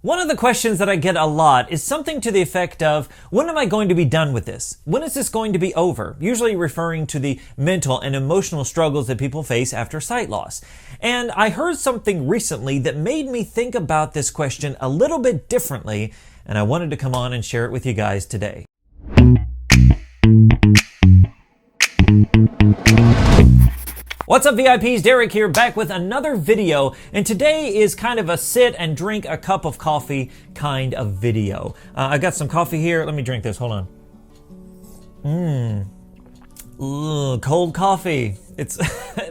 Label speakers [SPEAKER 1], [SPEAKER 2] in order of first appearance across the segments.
[SPEAKER 1] One of the questions that I get a lot is something to the effect of, when am I going to be done with this? When is this going to be over? Usually referring to the mental and emotional struggles that people face after sight loss. And I heard something recently that made me think about this question a little bit differently, and I wanted to come on and share it with you guys today. What's up, VIPs? Derek here, back with another video, and today is kind of a sit and drink a cup of coffee kind of video. I got some coffee here. Let me drink this. Hold on. Cold coffee. It's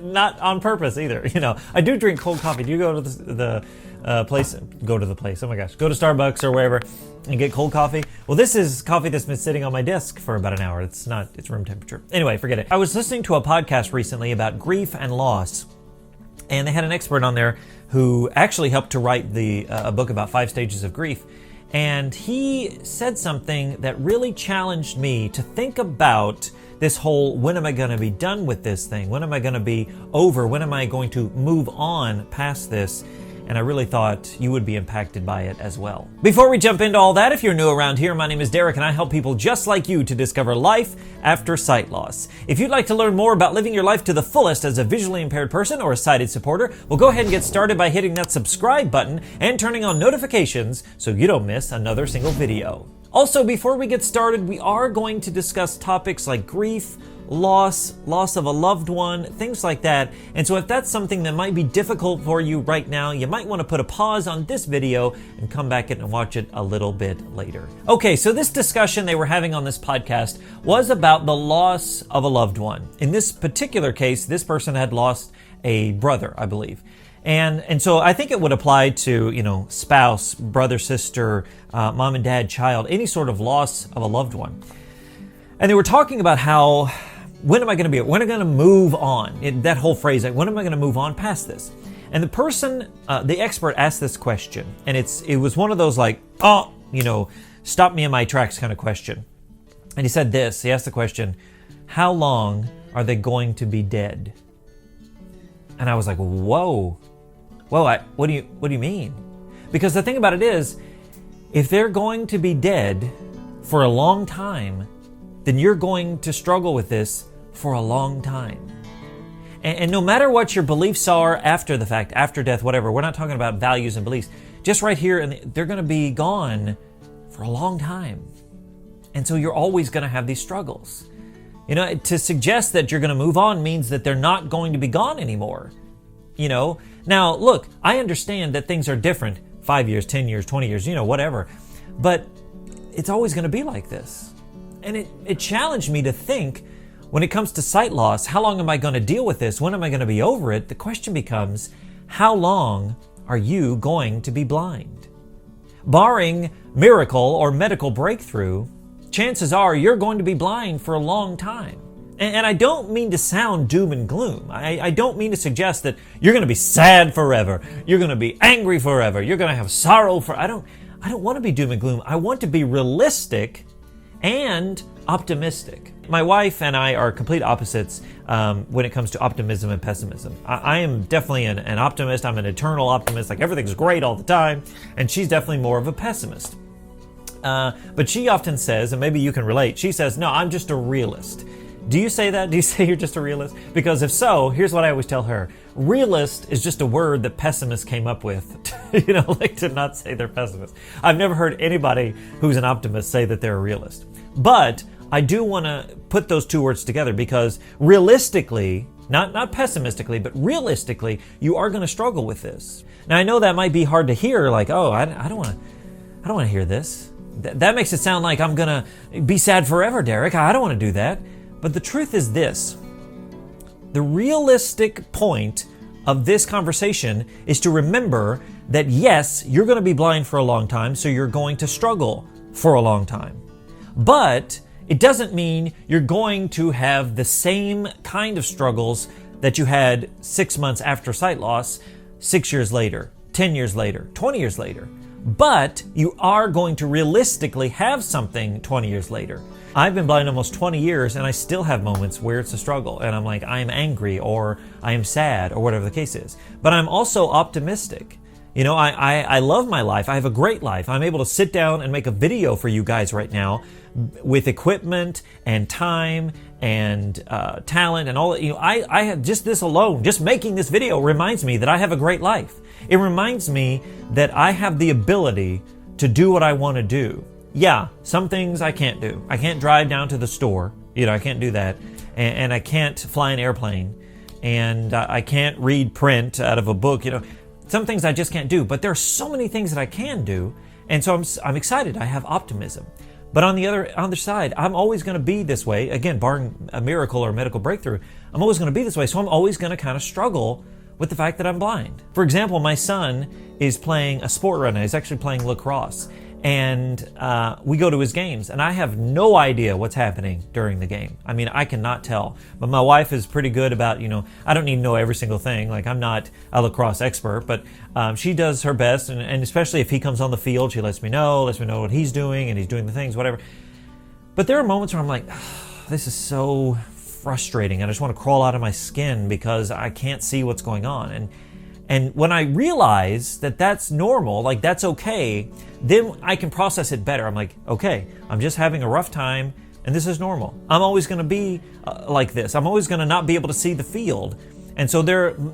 [SPEAKER 1] not on purpose either. You know, I do drink cold coffee. Do you go to the place? Go to the place. Oh my gosh. Go to Starbucks or wherever and get cold coffee. Well, this is coffee that's been sitting on my desk for about an hour. It's room temperature. Anyway, forget it. I was listening to a podcast recently about grief and loss, and they had an expert on there who actually helped to write a book about 5 stages of grief. And he said something that really challenged me to think about this whole, when am I going to be done with this thing? When am I going to be over? When am I going to move on past this? And I really thought you would be impacted by it as well. Before we jump into all that, if you're new around here, my name is Derek and I help people just like you to discover life after sight loss. If you'd like to learn more about living your life to the fullest as a visually impaired person or a sighted supporter, well, go ahead and get started by hitting that subscribe button and turning on notifications so you don't miss another single video. Also, before we get started, we are going to discuss topics like grief, loss of a loved one, things like that. And so if that's something that might be difficult for you right now, you might want to put a pause on this video and come back and watch it a little bit later. Okay, so this discussion they were having on this podcast was about the loss of a loved one. In this particular case, this person had lost a brother, I believe. And so I think it would apply to, you know, spouse, brother, sister, mom and dad, child, any sort of loss of a loved one. And they were talking about how, when am I going to move on? That whole phrase, like, when am I going to move on past this? And the person, the expert asked this question, and it was one of those like, stop me in my tracks kind of question. And he said this, he asked the question, how long are they going to be dead? And I was like, whoa, what do you mean? Because the thing about it is, if they're going to be dead for a long time, then you're going to struggle with this for a long time. And no matter what your beliefs are after the fact, after death, whatever, we're not talking about values and beliefs, just right here, and they're going to be gone for a long time. And so you're always going to have these struggles. You know, to suggest that you're going to move on means that they're not going to be gone anymore. You know, now look, I understand that things are different, 5 years, 10 years, 20 years, whatever, but it's always going to be like this. And it challenged me to think, when it comes to sight loss, how long am I going to deal with this? When am I going to be over it? The question becomes, how long are you going to be blind? Barring miracle or medical breakthrough, chances are you're going to be blind for a long time. And I don't mean to sound doom and gloom. I don't mean to suggest that you're going to be sad forever. You're going to be angry forever. You're going to have sorrow I don't want to be doom and gloom. I want to be realistic and optimistic. My wife and I are complete opposites when it comes to optimism and pessimism. I am definitely an optimist. I'm an eternal optimist. Like, everything's great all the time. And she's definitely more of a pessimist. But she often says, and maybe you can relate, she says, no, I'm just a realist. Do you say that? Do you say you're just a realist? Because if so, here's what I always tell her. Realist is just a word that pessimists came up with, to not say they're pessimists. I've never heard anybody who's an optimist say that they're a realist. But I do want to put those two words together, because realistically, not pessimistically, but realistically, you are going to struggle with this. Now, I know that might be hard to hear, like, oh, I don't want to hear this. That makes it sound like I'm going to be sad forever, Derek. I don't want to do that. But the truth is this. The realistic point of this conversation is to remember that, yes, you're going to be blind for a long time, so you're going to struggle for a long time. But it doesn't mean you're going to have the same kind of struggles that you had 6 months after sight loss, 6 years later, 10 years later, 20 years later. But you are going to realistically have something 20 years later. I've been blind almost 20 years and I still have moments where it's a struggle and I'm like, I am angry or I am sad or whatever the case is. But I'm also optimistic. You know, I love my life. I have a great life. I'm able to sit down and make a video for you guys right now with equipment and time and talent and all that. You know, I have just this alone, just making this video reminds me that I have a great life. It reminds me that I have the ability to do what I want to do. Yeah, some things I can't do. I can't drive down to the store. You know, I can't do that. And I can't fly an airplane. And I can't read print out of a book. You know, some things I just can't do. But there are so many things that I can do. And so I'm excited. I have optimism. But on the other side, I'm always going to be this way. Again, barring a miracle or a medical breakthrough, I'm always going to be this way. So I'm always going to kind of struggle with the fact that I'm blind. For example, my son is playing a sport right now. He's actually playing lacrosse. And we go to his games, and I have no idea what's happening during the game. I mean, I cannot tell. But my wife is pretty good about, you know, I don't need to know every single thing. Like, I'm not a lacrosse expert, but she does her best. And especially if he comes on the field, she lets me know what he's doing, and he's doing the things, whatever. But there are moments where I'm like, oh, this is so frustrating. I just want to crawl out of my skin because I can't see what's going on. And when I realize that that's normal, like that's okay, then I can process it better. I'm like, okay, I'm just having a rough time and this is normal. I'm always going to be like this. I'm always going to not be able to see the field. And so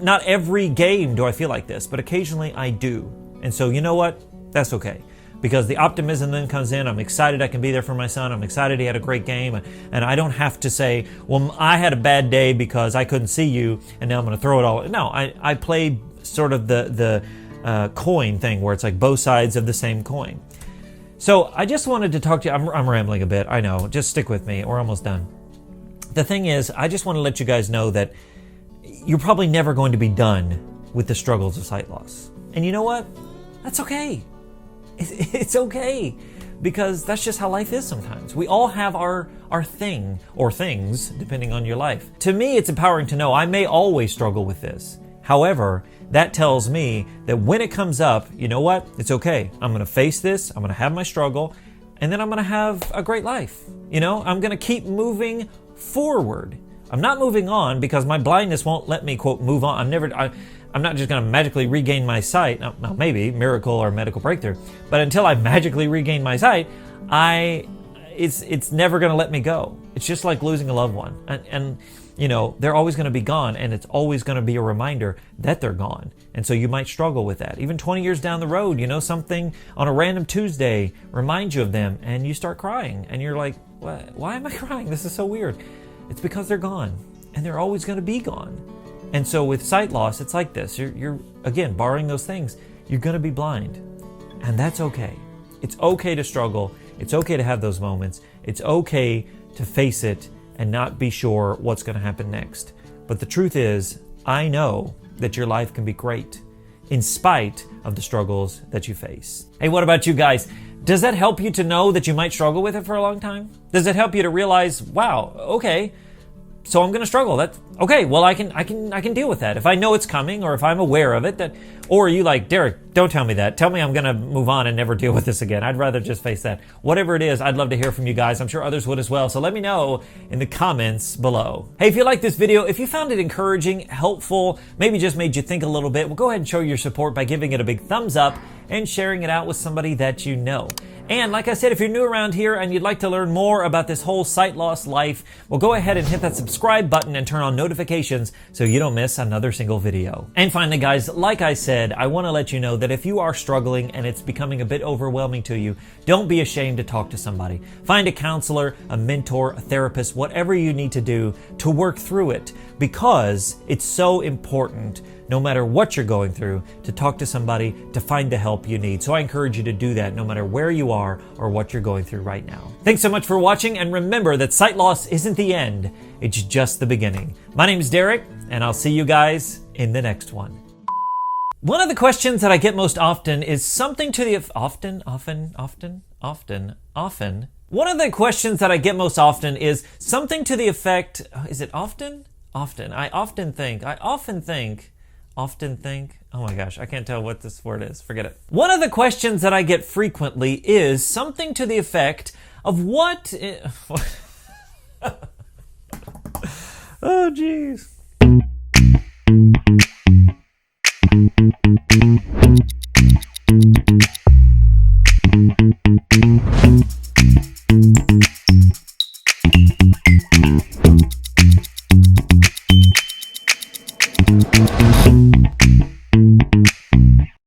[SPEAKER 1] not every game do I feel like this, but occasionally I do. And so you know what? That's okay. Because the optimism then comes in. I'm excited I can be there for my son. I'm excited he had a great game. And I don't have to say, well, I had a bad day because I couldn't see you and now I'm going to throw it all. No, I play sort of the coin thing where it's like both sides of the same coin. So I just wanted to talk to you. I'm rambling a bit. I know. Just stick with me. We're almost done. The thing is, I just want to let you guys know that you're probably never going to be done with the struggles of sight loss. And you know what? That's okay. It's okay, because that's just how life is sometimes. We all have our thing or things, depending on your life. To me, it's empowering to know I may always struggle with this. However, that tells me that when it comes up, you know what? It's okay. I'm going to face this. I'm going to have my struggle, and then I'm going to have a great life. You know, I'm going to keep moving forward. I'm not moving on because my blindness won't let me, quote, move on. I'm not just going to magically regain my sight. Now, maybe miracle or medical breakthrough, but until I magically regain my sight, it's never going to let me go. It's just like losing a loved one, and you know they're always going to be gone, and it's always going to be a reminder that they're gone. And so you might struggle with that. Even 20 years down the road, you know, something on a random Tuesday reminds you of them, and you start crying, and you're like, why am I crying? This is so weird. It's because they're gone, and they're always going to be gone. And so with sight loss, it's like this. You're again, barring those things, you're going to be blind. And that's okay. It's okay to struggle. It's okay to have those moments. It's okay to face it and not be sure what's going to happen next. But the truth is, I know that your life can be great in spite of the struggles that you face. Hey, what about you guys? Does that help you to know that you might struggle with it for a long time? Does it help you to realize, wow, okay, so I'm going to struggle. That's okay. Well, I can deal with that. If I know it's coming, or if I'm aware of it, or are you like, Derek, don't tell me that. Tell me I'm going to move on and never deal with this again. I'd rather just face that. Whatever it is, I'd love to hear from you guys. I'm sure others would as well. So let me know in the comments below. Hey, if you like this video, if you found it encouraging, helpful, maybe just made you think a little bit, well, go ahead and show your support by giving it a big thumbs up and sharing it out with somebody that you know. And like I said, if you're new around here and you'd like to learn more about this whole sight loss life, well, go ahead and hit that subscribe button and turn on notifications so you don't miss another single video. And finally, guys, like I said, I want to let you know that if you are struggling and it's becoming a bit overwhelming to you, don't be ashamed to talk to somebody. Find a counselor, a mentor, a therapist, whatever you need to do to work through it, because it's so important, no matter what you're going through, to talk to somebody to find the help you need. So I encourage you to do that no matter where you are or what you're going through right now. Thanks so much for watching, and remember that sight loss isn't the end, it's just the beginning. My name is Derek, and I'll see you guys in the next one. One of the questions that I get most often is something to the One of the questions that I get most often is something to the effect, is it often? Often. I often think. Oh my gosh, I can't tell what this word is. Forget it. One of the questions that I get frequently is something to the effect of what... Oh, geez.